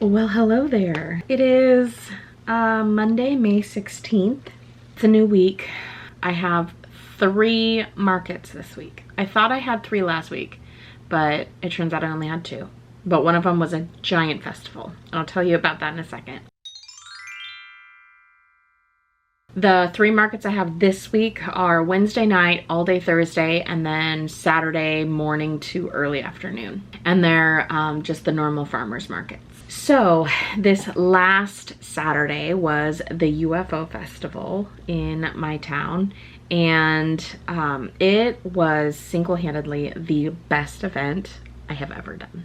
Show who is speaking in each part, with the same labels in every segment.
Speaker 1: Well, hello there. It is Monday, May 16th. It's a new week. I have 3 markets this week. I thought I had 3 last week, but it turns out I only had 2. But one of them was a giant festival. I'll tell you about that in a second. The 3 markets I have this week are Wednesday night, all day Thursday, and then Saturday morning to early afternoon. And they're just the normal farmers markets. So this last Saturday was the UFO festival in my town, and it was single-handedly the best event I have ever done.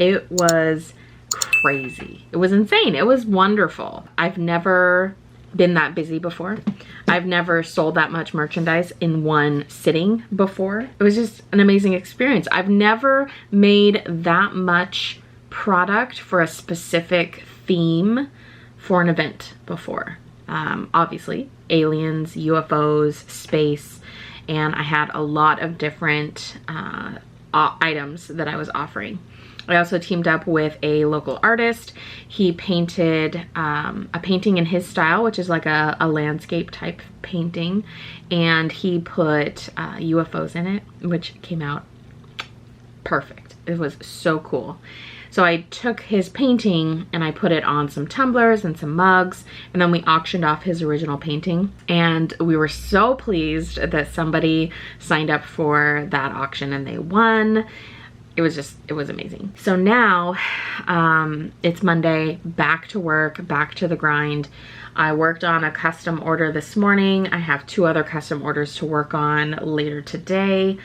Speaker 1: It was crazy. It was insane. It was wonderful. I've never been that busy before. I've never sold that much merchandise in one sitting before. It was just an amazing experience. I've never made that much product for a specific theme for an event before. Obviously, aliens, UFOs, space, and I had a lot of different items that I was offering. I also teamed up with a local artist. He painted a painting in his style, which is like a landscape type painting, and he put UFOs in it, which came out perfect. It was so cool. So I took his painting and I put it on some tumblers and some mugs, and then we auctioned off his original painting, and we were so pleased that somebody signed up for that auction and they won. It was amazing. So now it's Monday, back to work, back to the grind. I worked on a custom order this morning. I have 2 other custom orders to work on later today.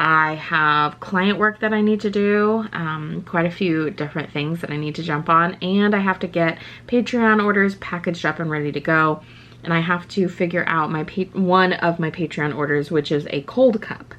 Speaker 1: I have client work that I need to do, quite a few different things that I need to jump on, and I have to get Patreon orders packaged up and ready to go. And I have to figure out one of my Patreon orders, which is a cold cup.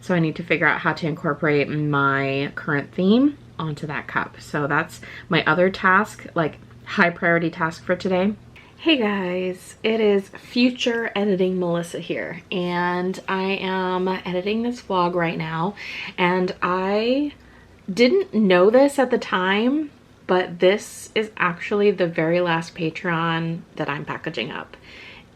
Speaker 1: So I need to figure out how to incorporate my current theme onto that cup. So that's my other task, like high priority task for today. Hey guys, it is future editing Melissa here, and I am editing this vlog right now, and I didn't know this at the time, but this is actually the very last Patreon that I'm packaging up.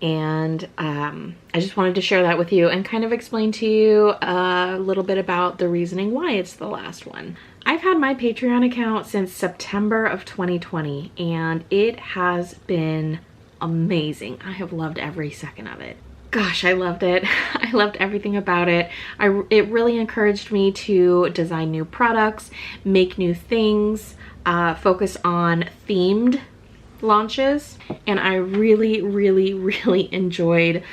Speaker 1: And I just wanted to share that with you and kind of explain to you a little bit about the reasoning why it's the last one. I've had my Patreon account since September of 2020, and it has been amazing. I have loved every second of it. Gosh, I loved it. I loved everything about it. It really encouraged me to design new products, make new things, focus on themed launches, and I really enjoyed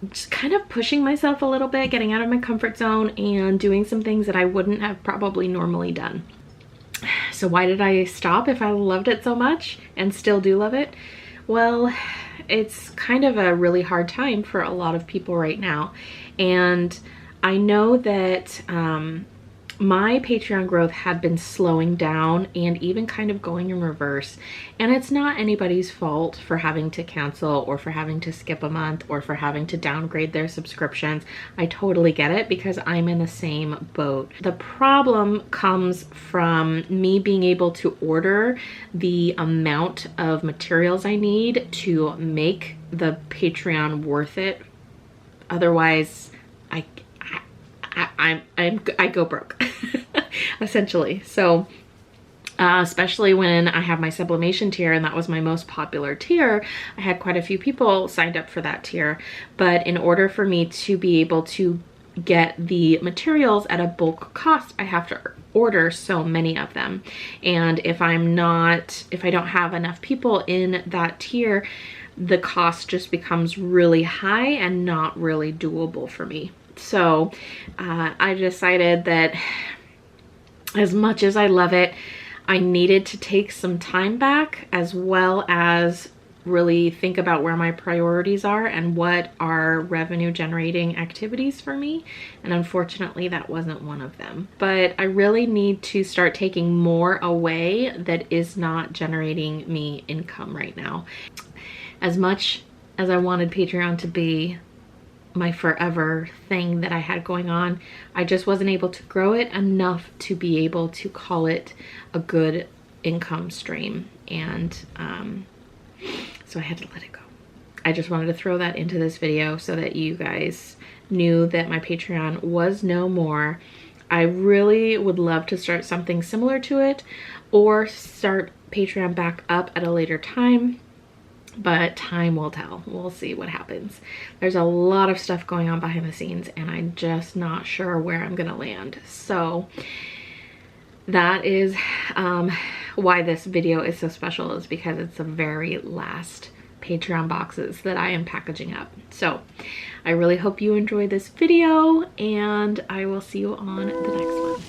Speaker 1: just kind of pushing myself a little bit, getting out of my comfort zone and doing some things that I wouldn't have probably normally done. So why did I stop if I loved it so much and still do love it? Well, it's kind of a really hard time for a lot of people right now, and I know that my Patreon growth had been slowing down and even kind of going in reverse. And it's not anybody's fault for having to cancel or for having to skip a month or for having to downgrade their subscriptions. I totally get it because I'm in the same boat. The problem comes from me being able to order the amount of materials I need to make the Patreon worth it. Otherwise, I go broke essentially. So especially when I have my sublimation tier, and that was my most popular tier, I had quite a few people signed up for that tier. But in order for me to be able to get the materials at a bulk cost, I have to order so many of them. And if I don't have enough people in that tier, the cost just becomes really high and not really doable for me. So I decided that as much as I love it, I needed to take some time back, as well as really think about where my priorities are and what are revenue generating activities for me. And unfortunately, that wasn't one of them. But I really need to start taking more away that is not generating me income right now. As much as I wanted Patreon to be my forever thing that I had going on, I just wasn't able to grow it enough to be able to call it a good income stream, and so I had to let it go. I just wanted to throw that into this video so that you guys knew that my Patreon was no more. I really would love to start something similar to it, or start Patreon back up at a later time, but time will tell. We'll see what happens. There's a lot of stuff going on behind the scenes, and I'm just not sure where I'm gonna land. So that is why this video is so special, is because it's the very last Patreon boxes that I am packaging up. So I really hope you enjoy this video, and I will see you on the next one.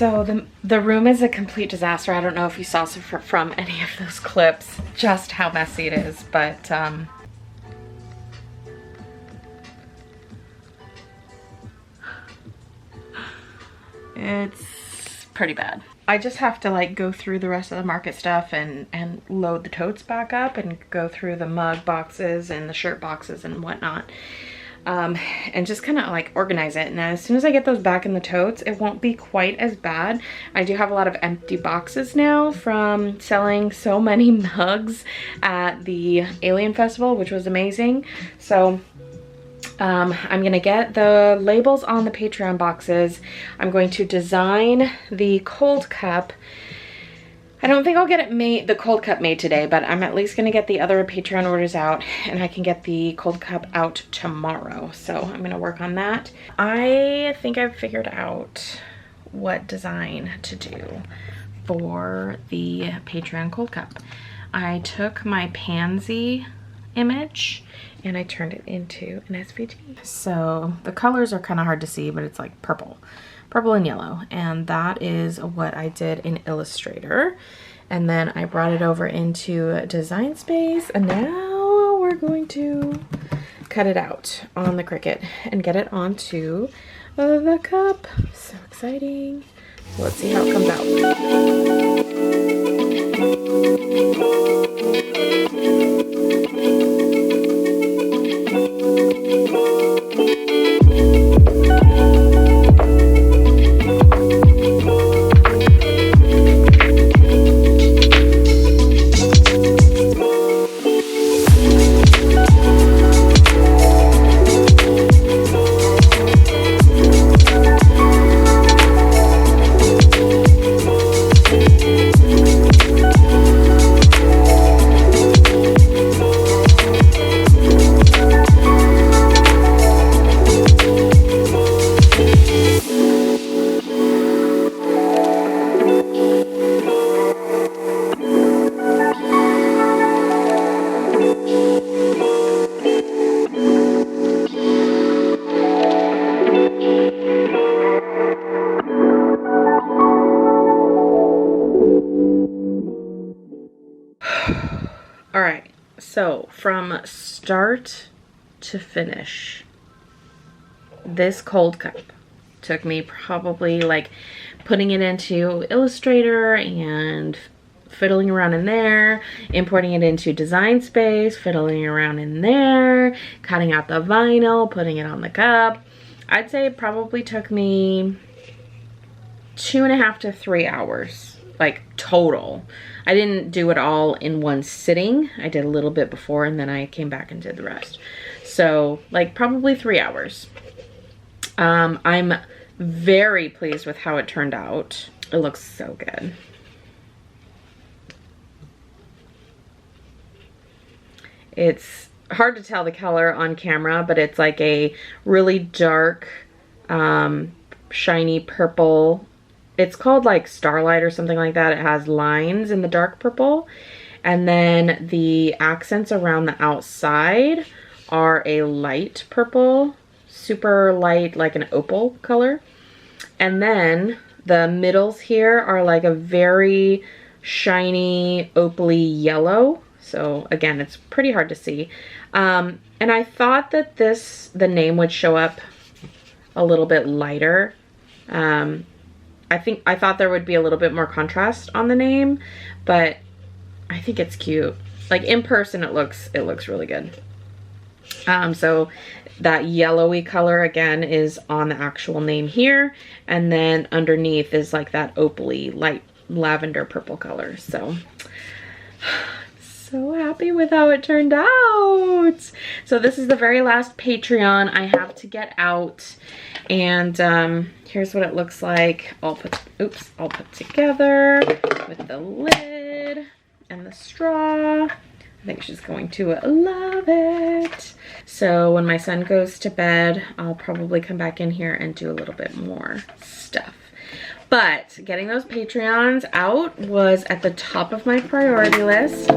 Speaker 1: So the room is a complete disaster. I don't know if you saw from any of those clips just how messy it is, but it's pretty bad. I just have to like go through the rest of the market stuff and load the totes back up and go through the mug boxes and the shirt boxes and whatnot. And just kind of like organize it. And as soon as I get those back in the totes, it won't be quite as bad. I do have a lot of empty boxes now from selling so many mugs at the Alien Festival, which was amazing. So I'm gonna get the labels on the Patreon boxes. I'm going to design the cold cup. I don't think I'll get it made, the cold cup made today, but I'm at least gonna get the other Patreon orders out and I can get the cold cup out tomorrow. So I'm gonna work on that. I think I've figured out what design to do for the Patreon cold cup. I took my pansy image and I turned it into an SVT. So the colors are kind of hard to see, but it's like purple and yellow. And that is what I did in Illustrator. And then I brought it over into Design Space. And now we're going to cut it out on the Cricut and get it onto the cup. So exciting. So let's see how it comes out. All right, so from start to finish, this cold cup took me probably like putting it into Illustrator and fiddling around in there, importing it into Design Space, fiddling around in there, cutting out the vinyl, putting it on the cup. I'd say it probably took me 2.5 to 3 hours, like total. I didn't do it all in one sitting. I did a little bit before and then I came back and did the rest. So like probably 3 hours. I'm very pleased with how it turned out. It looks so good. It's hard to tell the color on camera, but it's like a really dark, shiny purple. It's called like Starlight or something like that. It has lines in the dark purple. And then the accents around the outside are a light purple, super light, like an opal color. And then the middles here are like a very shiny, opaly yellow. So again, it's pretty hard to see. And I thought that the name would show up a little bit lighter. I thought there would be a little bit more contrast on the name, but I think it's cute. Like in person, it looks really good. So that yellowy color again is on the actual name here, and then underneath is like that opaly light lavender purple color. So happy with how it turned out. So this is the very last Patreon I have to get out, and here's what it looks like all put together with the lid and the straw. I think she's going to love it. So when my son goes to bed, I'll probably come back in here and do a little bit more stuff. But getting those Patreons out was at the top of my priority list.